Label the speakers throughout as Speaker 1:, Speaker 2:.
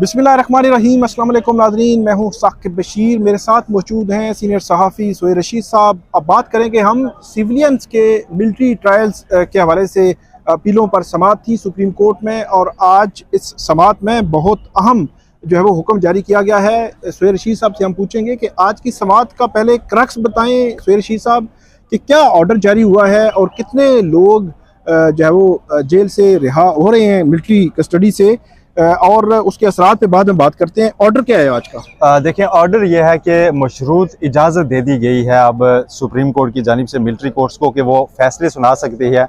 Speaker 1: बिस्मिल्लाहिर्रहमानिर्रहीम। अस्सलाम वालेकुम नाज़रीन, मैं हूँ साकिब बशीर। मेरे साथ मौजूद हैं सीनियर सहाफ़ी सोहेल रशीद साहब। अब बात करेंगे हम सिविलियंस के मिलिट्री ट्रायल्स के हवाले से। अपीलों पर समाअत थी सुप्रीम कोर्ट में और आज इस समाअत में बहुत अहम जो है वो हुक्म जारी किया गया है। सोहेल रशीद साहब से हम पूछेंगे कि आज की समाअत का पहले क्रक्स बताएं सोहेल रशीद साहब कि क्या ऑर्डर जारी हुआ है और कितने लोग जो है वो जेल से रिहा हो रहे हैं मिलिट्री कस्टडी से, और उसके असरात पे बाद में बात करते हैं। ऑर्डर क्या है आज का?
Speaker 2: देखें, ऑर्डर यह है कि मशरूत इजाज़त दे दी गई है अब सुप्रीम कोर्ट की जानिब से मिलिट्री कोर्ट्स को कि वो फैसले सुना सकती है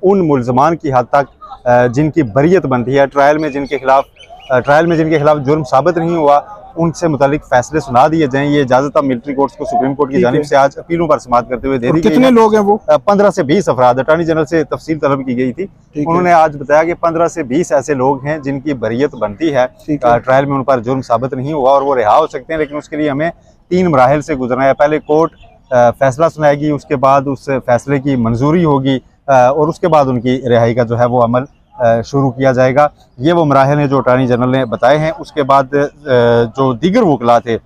Speaker 2: उन मुल्ज़मान की हद तक जिनकी बरियत बनती है। ट्रायल में जिनके खिलाफ जुर्म साबित नहीं हुआ उनसे मुतालिक फैसले सुना दिए जाएं। ये इजाज़त अब मिलिट्री कोर्ट्स को सुप्रीम कोर्ट की जानिब से आज अपीलों पर समाअत करते हुए दे दी गई।
Speaker 1: कितने लोग हैं वो?
Speaker 2: 15 से 20 अफराद। अटॉर्नी जनरल से तफसील तलब की गई थी। उन्होंने आज बताया कि 15 से 20 ऐसे लोग हैं जिनकी बरियत बनती है। ट्रायल में उन पर जुर्म साबित नहीं हुआ और वो रिहा हो सकते हैं, लेकिन उसके लिए हमें 3 मराहिल से गुजरना है। पहले कोर्ट फैसला सुनाएगी, उसके बाद उस फैसले की मंजूरी होगी और उसके बाद उनकी रिहाई का जो है वो अमल शुरू किया जाएगा। ये वो मराहिल हैं जो अटॉर्नी जनरल ने बताए हैं। उसके बाद जो दीगर वकला थे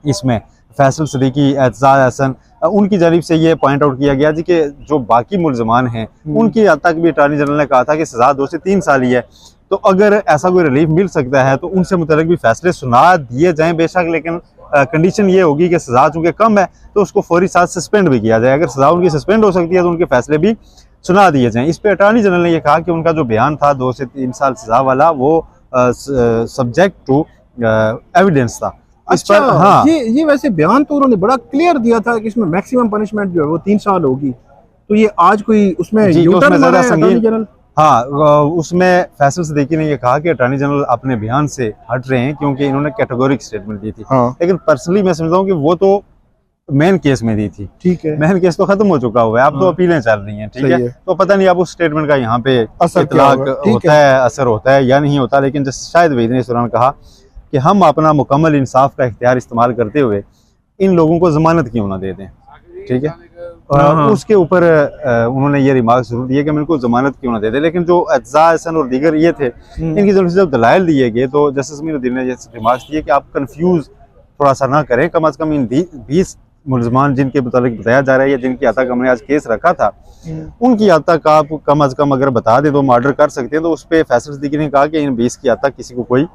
Speaker 2: इसमें फैसल सदीकी, एतजाज हसन, उनकी जानिब से ये पॉइंट आउट किया गया जी कि जो बाकी मुल्ज़मान हैं उनकी हद तक भी अटॉर्नी जनरल ने कहा था कि सज़ा 2 से 3 साल ही है। तो अगर ऐसा कोई रिलीफ मिल सकता है तो उनसे मुतल्लिक़ भी फैसले सुना दिए जाएँ बेशक, लेकिन कंडीशन ये होगी कि सज़ा चूँकि कम है तो उसको फौरी साथ सस्पेंड भी किया जाए। अगर सज़ा उनकी सस्पेंड हो सकती है तो उनके फैसले भी सुना दिए जाएं। इस पे अटॉर्नी जनरल ने यह कहा कि उनका जो बयान था 2 से 3 साल सज़ा वाला वो सब्जेक्ट टू एविडेंस था।
Speaker 1: अच्छा, हाँ, ये वैसे बयान तो उन्होंने बड़ा क्लियर दिया था कि इसमें मैक्सिमम पनिशमेंट जो है वो 3 साल होगी। तो ये आज कोई उसमें
Speaker 2: ज़्यादा संगीन, हाँ, उसमें फैसल सदीकी ने यह कहा कि अटॉर्नी जनरल अपने बयान से हट रहे हैं क्योंकि इन्होंने कैटेगोरिक स्टेटमेंट दी थी। हाँ। लेकिन पर्सनली मैं समझता हूँ कि वो तो मेन केस में दी थी। ठीक है, मेन केस तो खत्म हो चुका हुआ है, अब तो अपीलें चल रही हैं। ठीक है, तो पता नहीं अब उस स्टेटमेंट का यहाँ पे इतलाक होता है, असर होता है या नहीं होता। लेकिन जैसे शायद वहीद ने इस दौरान कहा कि हम अपना मुकम्मल इंसाफ का इख्तियार इस्तेमाल करते हुए इन लोगों को जमानत क्यों ना दे दें। ठीक है, उसके ऊपर उन्होंने ये रिमार्क जरूर दिए कि हम इनको जमानत क्यों ना दे दें। लेकिन जो एतजाज हसन और दीगर ये थे, इनकी जब दलाइल दिए गए तो जस्टिस मीरुद्दीन ने ये रिमार्क्स दिए कि आप कंफ्यूज थोड़ा सा ना करें। कम अज कम इन 20 मुल्ज़मान जिनके मुतालिक बताया जा रहा है या जिनकी हद तक हमने आज केस रखा था उनकी हद तक आप कम अज कम अगर बता दें तो हम ऑर्डर कर सकते हैं। तो उस पर फैसल सदीकी ने कहा कि इन 20 की हद तक किसी को कोई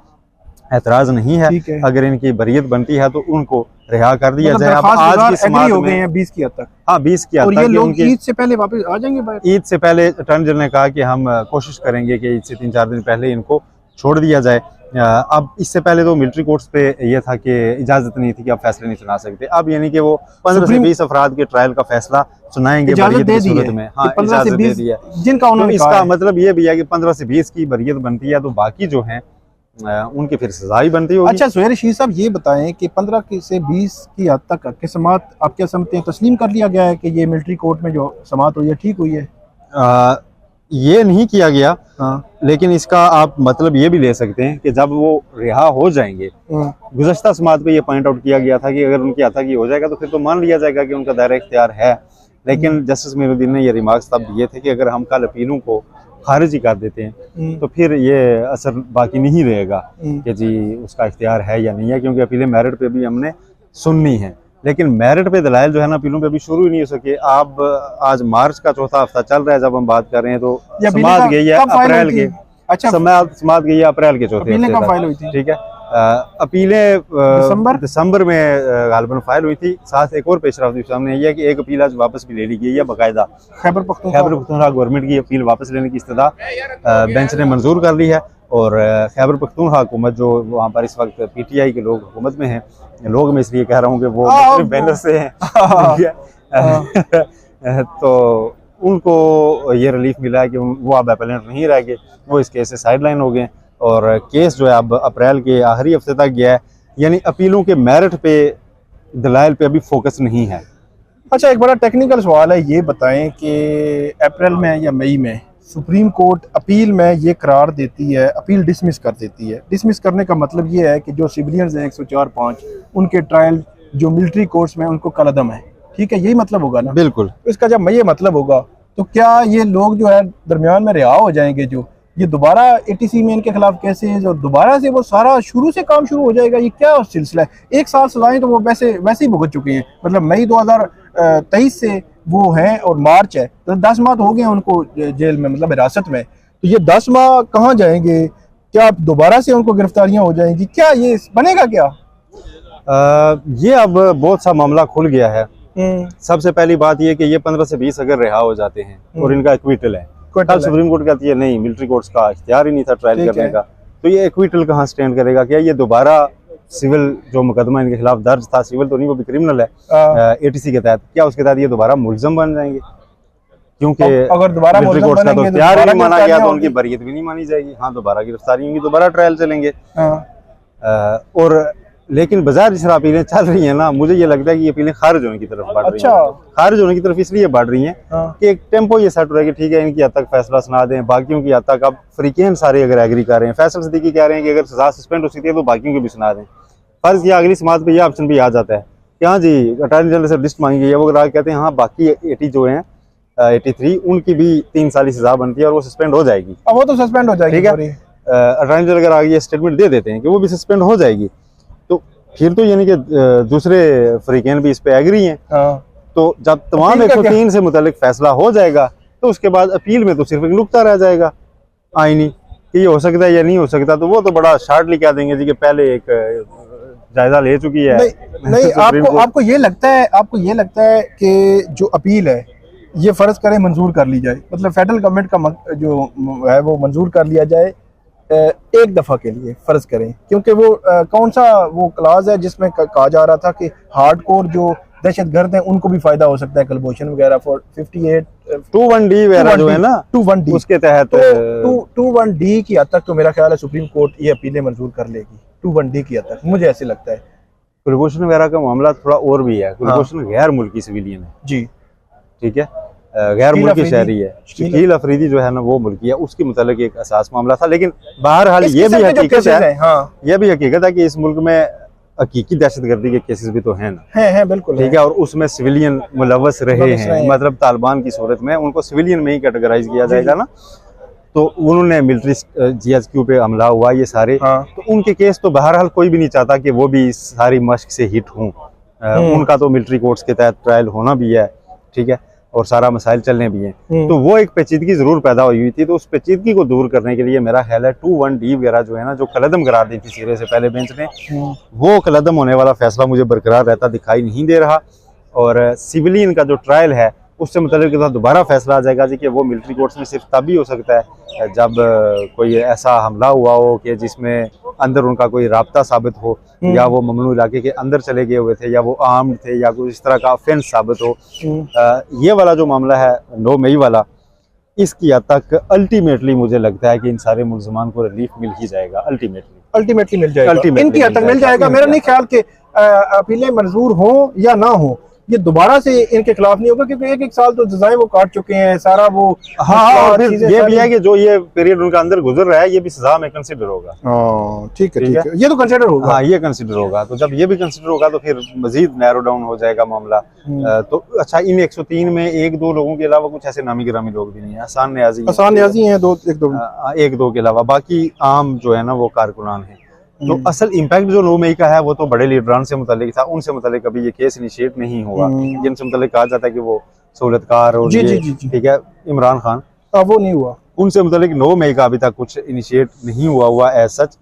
Speaker 2: एतराज नहीं है। अगर इनकी बरियत बनती है तो उनको रिहा कर दिया जाए। अब आज की समाअत
Speaker 1: हो गए हैं 20 की हद तक।
Speaker 2: हाँ, 20 की हद तक।
Speaker 1: ईद से पहले वापस आ जाएंगे।
Speaker 2: ईद से पहले अटॉर्नी जनरल ने कहा कि हम कोशिश करेंगे कि ईद से 3-4 दिन पहले इनको छोड़ दिया जाए। अब इससे पहले तो मिलिट्री कोर्ट्स पे ये था कि इजाजत नहीं थी कि आप फैसले नहीं सुना सकते। अब यानी कि वो 15 से 20 अफराद के ट्रायल का फैसला सुनाएंगे बरियत की सूरत में। हाँ, इजाजत दे दी है
Speaker 1: जिनका उन्होंने।
Speaker 2: इसका मतलब ये भी है कि 15 से 20 की बरियत बनती है तो बाकी जो हैं उनकी फिर सजा ही बनती होगी।
Speaker 1: अच्छा, सोहेल रशीद साहब ये बताएं कि 15 से 20 की हद तक की समाअत आप क्या समझते हैं, तस्लीम कर लिया गया है कि ये मिलिट्री कोर्ट में जो समाअत हुई है ठीक हुई है?
Speaker 2: ये नहीं किया गया। हाँ। लेकिन इसका आप मतलब ये भी ले सकते हैं कि जब वो रिहा हो जाएंगे, गुज़श्ता समाअत पे ये पॉइंट आउट किया गया था कि अगर उनकी हद तक ये हो जाएगा तो फिर तो मान लिया जाएगा कि उनका दायरा इख्तियार है। लेकिन जस्टिस मीरुद्दीन ने ये रिमार्क्स तब दिए थे कि अगर हम कल अपीलों को खारिज ही कर देते हैं तो फिर ये असर बाकी नहीं रहेगा कि जी उसका इख्तियार है या नहीं है, क्योंकि अपीलें मेरिट पे भी हमने सुननी है। लेकिन मेरिट पे दलाइल जो है ना अपीलों पे अभी शुरू ही नहीं हो सके। आप आज मार्च का चौथा हफ्ता चल रहा है जब हम बात कर रहे हैं तो समाअत गई है अप्रैल के। अच्छा, समाअत गई है अप्रैल के चौथे हफ्ते। ठीक है, अपीलें दिसंबर में गालिबन फाइल हुई थी। साथ एक और पेशरफ्त सामने आई है कि एक अपील आज वापस भी ले ली गई है। बाकायदा खैबर पख्तूनख्वा गवर्नमेंट की अपील वापस लेने की इस्तदा बेंच ने मंजूर कर ली है। और खैबर पख्तूनख्वा हुकूमत जो वहाँ पर इस वक्त PTI के लोग हुकूमत में हैं, लोग मैं इसलिए कह रहा हूँ कि वो बैनर से हैं तो उनको ये रिलीफ मिला है कि वो अब अपीलेंट नहीं रह गए, वो इस केस से साइड लाइन हो गए और केस जो है अब अप्रैल के आखिरी हफ्ते तक गया है। यानी अपीलों के मेरिट पे दलाइल पे अभी फोकस नहीं है।
Speaker 1: अच्छा, एक बड़ा टेक्निकल सवाल है, ये बताएं कि अप्रैल में या मई में सुप्रीम कोर्ट अपील में ये करार देती है, अपील डिसमिस कर देती है। डिसमिस करने का मतलब ये है कि जो सिविलियंस हैं 104-5 उनके ट्रायल जो मिलिट्री कोर्ट्स में उनको कलअदम है। ठीक है, यही मतलब होगा ना?
Speaker 2: बिल्कुल।
Speaker 1: तो इसका जब ये मतलब होगा तो क्या ये लोग जो है दरमियान में रिहा हो जाएंगे जो ये दोबारा ATC में इनके खिलाफ केसेस और दोबारा से वो सारा शुरू से काम शुरू हो जाएगा, ये क्या सिलसिला है? 1 साल सजाएं तो वो वैसे ही भुगत चुके हैं, मतलब मई 2023 से वो हैं और मार्च है, तो 10 माह तो हो गए हैं उनको जेल में, मतलब हिरासत में। तो ये 10 माह कहाँ जाएंगे? क्या दोबारा से उनको गिरफ्तारियां हो जाएंगी? क्या ये बनेगा क्या?
Speaker 2: ये अब बहुत सा मामला खुल गया है। सबसे पहली बात ये कि ये 15 से 20 अगर रिहा हो जाते हैं और इनका एक्विटल है, कल सुप्रीम कोर्ट कहती है नहीं, मिलिट्री कोर्ट्स का इख्तियार ही नहीं था ट्रायल करने का, तो ये एक्विटल कहाँ स्टैंड करेगा? क्या ये दोबारा सिविल जो मुकदमा इनके खिलाफ दर्ज था, सिविल तो नहीं वो भी क्रिमिनल है ATC के तहत, क्या उसके तहत ये दोबारा मुलजम बन जाएंगे? क्योंकि अगर दोबारा मिलिट्री कोर्ट का तो इख्तियार नहीं माना गया तो उनकी बरियत भी नहीं मानी जाएगी। हाँ, दोबारा गिरफ्तारी होंगी, दोबारा ट्रायल चलेंगे। और लेकिन बाजार जिस अपीलें चल रही हैं ना, मुझे ये लगता है कि ये अपीलें खारिज होने की तरफ बढ़ रही हैं। खारिज होने की तरफ इसलिए बढ़ रही हैं कि एक टेम्पो ये सेट हो रहा है कि ठीक है, इनकी हद तक फैसला सुना दें, बाकियों की हद तक अब फरीकेन सारे अगर एग्री कर रहे हैं, फैसल सिद्दीकी कह रहे हैं कि अगर सजा सस्पेंड हो सकती है तो बाकियों की भी सुना दें। फर्ज किया अगली समात पे यह ऑप्शन भी आ जाता है कि हाँ जी, अटॉर्नी जनरल से लिस्ट मांगी गई है, वो अगर कहते हैं हाँ बाकी 80 जो हैं 83 उनकी भी 3 साल की सजा बनती है और वो सस्पेंड हो जाएगी। अब वो तो सस्पेंड हो जाएगी, ठीक है। अटॉर्नी जनरल अगर आगे स्टेटमेंट दे देते हैं कि वो भी सस्पेंड हो जाएगी, तो फिर तो यानी कि दूसरे फरीकेन भी इस पे एग्री हैं। तो जब तमाम 103 से मुतालिक फैसला हो जाएगा तो उसके बाद अपील में तो सिर्फ एक नुक्ता रह जाएगा आईनी कि ये हो सकता है या नहीं हो सकता, तो वो तो बड़ा शार्टली कह देंगे जी कि पहले एक जायजा ले चुकी है। नहीं आपको ये लगता है कि जो अपील है ये फर्ज करें मंजूर कर ली जाए, मतलब फेडरल गवर्नमेंट का जो है वो मंजूर कर लिया जाए एक दफा के लिए फर्ज करें, क्योंकि वो कौन सा वो क्लाज है जिसमें कहा जा रहा था कि हार्डकोर जो दहशतगर्द हैं उनको भी फायदा हो सकता है, कलबोशन वगैरह फॉर 58 21D वगैरह जो है ना 21D उसके तहत 21D की हद तक तो मेरा ख्याल है सुप्रीम कोर्ट ये अपीलें मंजूर कर लेगी। 21D की हद तक मुझे ऐसे लगता है। कुलभूषण वगैरह का मामला थोड़ा और भी है। कुलभूषण गैर मुल्की सिविलियन है जी, ठीक है, गैर मुल्की शहरी है। शकील अफरीदी जो है ना वो मुल्की है, उसके मुतालिक एक असास मामला था। लेकिन बहरहाल ये भी हकीकत है, ये भी हकीकत है कि इस मुल्क में हकीकी दहशतगर्दी के केसेस भी तो हैं ना, है बिल्कुल, ठीक है, और उसमें सिविलियन मुलव्वस रहे हैं, मतलब तालिबान की सूरत में उनको सिविलियन में ही कैटेगराइज किया जाएगा ना। तो उन्होंने मिलिट्री GHQ पे हमला हुआ ये सारे, तो उनके केस तो बहरहाल कोई भी नहीं चाहता कि वो भी सारी मश्क से हिट हों। उनका तो मिलिट्री कोर्ट्स के तहत ट्रायल होना भी है, ठीक है, और सारा मसाइल चलने भी हैं। तो वो एक पेचीदगी जरूर पैदा हुई थी, तो उस पेचीदगी को दूर करने के लिए मेरा ख्याल है 21D वगैरह जो है ना, जो कलदम करार दी थी सिरे से पहले बेंच ने, वो कलदम होने वाला फैसला मुझे बरकरार रहता दिखाई नहीं दे रहा। और सिविलियन का जो ट्रायल है उससे मुतालिक दोबारा फैसला आ जाएगा जी कि वो मिलिट्री कोर्ट्स में सिर्फ तभी हो सकता है जब कोई ऐसा हमला हुआ हो कि जिसमें अंदर उनका कोई राब्ता साबित हो, या वो ममनू इलाके के अंदर चले गए हुए थे, या वो आर्म्ड थे, या कोई इस तरह का ऑफेंस साबित हो। ये वाला जो मामला है 9 मई वाला, इसकी हद तक अल्टीमेटली मुझे लगता है कि इन सारे मुलजमान को रिलीफ मिल ही जाएगा। अल्टीमेटली मिल जाएगा, इनकी हद तक मिल जाएगा। मेरा नहीं ख्याल कि अपीलें मंजूर हो या ना हो, ये दोबारा से इनके खिलाफ नहीं होगा, क्योंकि एक साल तो सजाएं वो काट चुके हैं सारा वो। हाँ, और फिर ये भी है कि जो ये पीरियड उनका अंदर गुजर रहा है ये भी सजा में कंसीडर होगा। ठीक है, ये तो कंसीडर होगा। हाँ, ये कंसीडर होगा। तो जब ये भी कंसीडर होगा तो फिर मजीद नैरो डाउन हो जाएगा मामला। तो अच्छा, इन 103 में 1-2 लोगों के अलावा कुछ ऐसे नामी गिरामी लोग भी नहीं है, आसान न्याजी हैं एक दो के अलावा, बाकी आम जो है ना वो कारकुनान है। तो असल इम्पैक्ट जो 9 मई का है वो तो बड़े लीडरान से मुतालिक था, उनसे मुतालिक अभी ये केस इनिशिएट नहीं हुआ, जिनसे मुतालिक कहा जाता है कि वो सहूलतकार और ठीक है इमरान खान, वो नहीं हुआ। उनसे मुतालिक 9 मई का अभी तक कुछ इनिशिएट नहीं हुआ एज सच।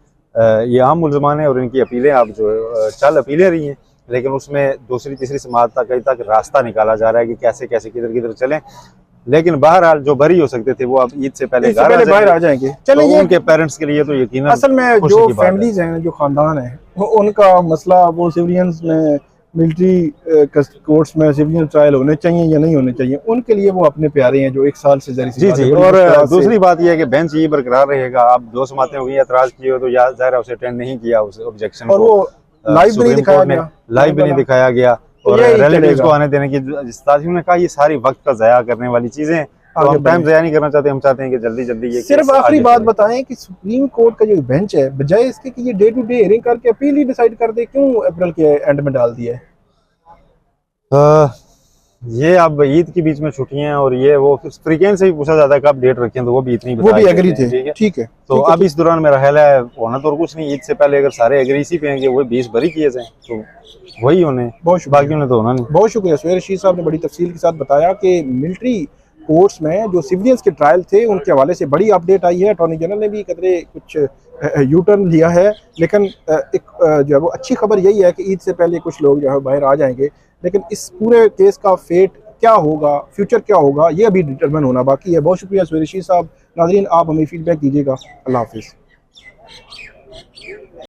Speaker 2: ये आम मुलजमान है और इनकी अपीलें अब जो चल अपीलें रही हैं, लेकिन उसमें दूसरी तीसरी समाअत तक रास्ता निकाला जा रहा है कि कैसे कैसे किधर किधर चलें। लेकिन बहरहाल जो बरी हो सकते थे वो अब ईद से पहले बाहर आ जाएंगे। चलिए, तो उनके पेरेंट्स के लिए तो यकीनन असल में जो फैमिलीज हैं, जो खानदान है, वो उनका मसला वो सिविलियंस में मिलिट्री कोर्ट्स में सिविलियन ट्रायल होने चाहिए या नहीं होने चाहिए, उनके लिए वो अपने प्यारे हैं जो 1 साल से जी। और दूसरी बात यह है कि बेंच ये बरकरार रहेगा। आप 2 समातें हो गई, एतराज किए हो तो जाहिर है उसे अटेंड नहीं किया, उस ऑब्जेक्शन और वो लाइव भी नहीं दिखाया गया और रिलेटिव्स को आने देने की जिस ने कहा, ये सारी वक्त का ज़ाया करने वाली चीजें, तो हम टाइम ज़ाया नहीं करना चाहते। हम चाहते हैं कि जल्दी जल्दी ये सिर्फ आखिरी बात बताएं कि सुप्रीम कोर्ट का जो बेंच है, बजाय इसके कि ये डे टू डे हियरिंग करके अपील ही डिसाइड कर दे, क्यों अप्रैल के एंड में डाल दिया है? ये अब ईद के बीच में छुट्टियां और ये वो फ्रीक्वेंसी भी पूछा जाता है कब डेट रखें, तो वो भी इतनी
Speaker 1: वो भी एग्री थे, ठीक है।
Speaker 2: तो अब इस दौरान मेरा ख्याल है होना तो और कुछ नहीं, ईद से पहले अगर सारे एग्री इसी पे हैं कि वो 20 भरी किए जाएं तो वही होने,
Speaker 1: बहुत
Speaker 2: बाकी उन्हें तो होना नहीं।
Speaker 1: बहुत शुक्रिया सुहेल रशीद साहब ने बड़ी तफसील के साथ बताया कि मिलिट्री कोर्ट्स में जो सिविलियंस के ट्रायल थे उनके हवाले से बड़ी अपडेट आई है। अटॉर्नी जनरल ने भी कदरे कुछ यू टर्न लिया है, लेकिन एक जो है वो अच्छी खबर यही है कि ईद से पहले कुछ लोग जो है बाहर आ जाएंगे, लेकिन इस पूरे केस का फेट क्या होगा, फ्यूचर क्या होगा, ये अभी डिटरमिन होना बाकी है। बहुत शुक्रिया सुहेल रशीद साहब। नाज़रीन, आप हमें फीडबैक दीजिएगा। अल्लाह हाफिज़।